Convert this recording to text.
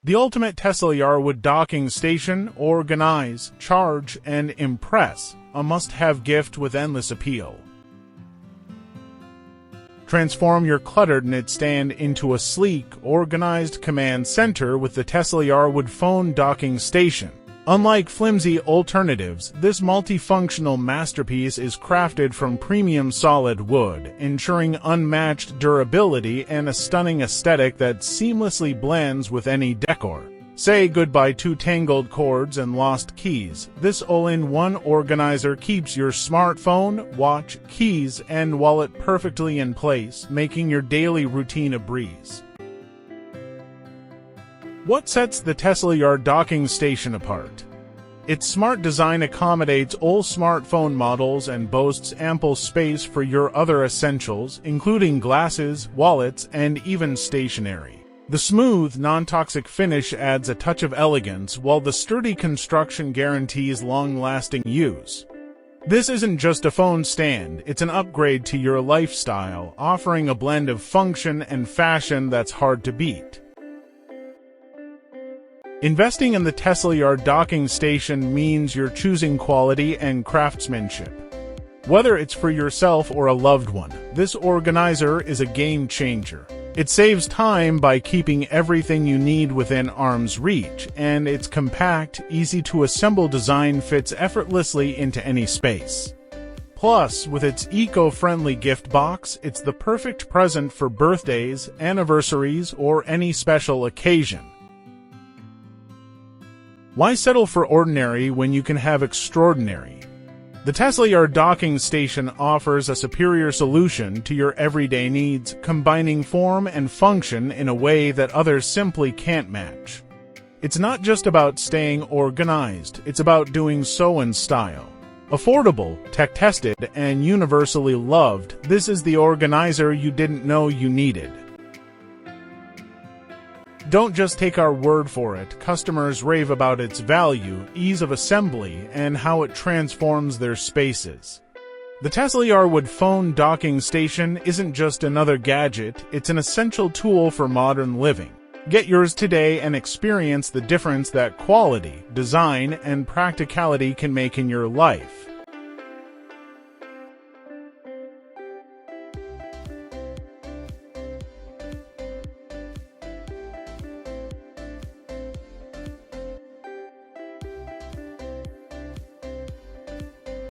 The ultimate TESLYAR Docking Station, organize, charge, and impress, a must-have gift with endless appeal. Transform your cluttered nightstand into a sleek, organized command center with the TESLYAR Docking Station. Unlike flimsy alternatives, this multifunctional masterpiece is crafted from premium solid wood, ensuring unmatched durability and a stunning aesthetic that seamlessly blends with any decor. Say goodbye to tangled cords and lost keys. This all-in-one organizer keeps your smartphone, watch, keys, and wallet perfectly in place, making your daily routine a breeze. What sets the TESLYAR Docking Station apart? Its smart design accommodates all smartphone models and boasts ample space for your other essentials, including glasses, wallets, and even stationery. The smooth, non-toxic finish adds a touch of elegance, while the sturdy construction guarantees long-lasting use. This isn't just a phone stand, it's an upgrade to your lifestyle, offering a blend of function and fashion that's hard to beat. Investing in the TESLYAR Docking Station means you're choosing quality and craftsmanship. Whether it's for yourself or a loved one, this organizer is a game changer. It saves time by keeping everything you need within arm's reach, and its compact, easy-to-assemble design fits effortlessly into any space. Plus, with its eco-friendly gift box, it's the perfect present for birthdays, anniversaries, or any special occasion. Why settle for ordinary when you can have extraordinary? The TESLYAR Docking Station offers a superior solution to your everyday needs, combining form and function in a way that others simply can't match. It's not just about staying organized, it's about doing so in style. Affordable, tech-tested, and universally loved, this is the organizer you didn't know you needed. Don't just take our word for it. Customers rave about its value, ease of assembly, and how it transforms their spaces. The TESLYAR Docking Station isn't just another gadget, it's an essential tool for modern living. Get yours today and experience the difference that quality, design, and practicality can make in your life.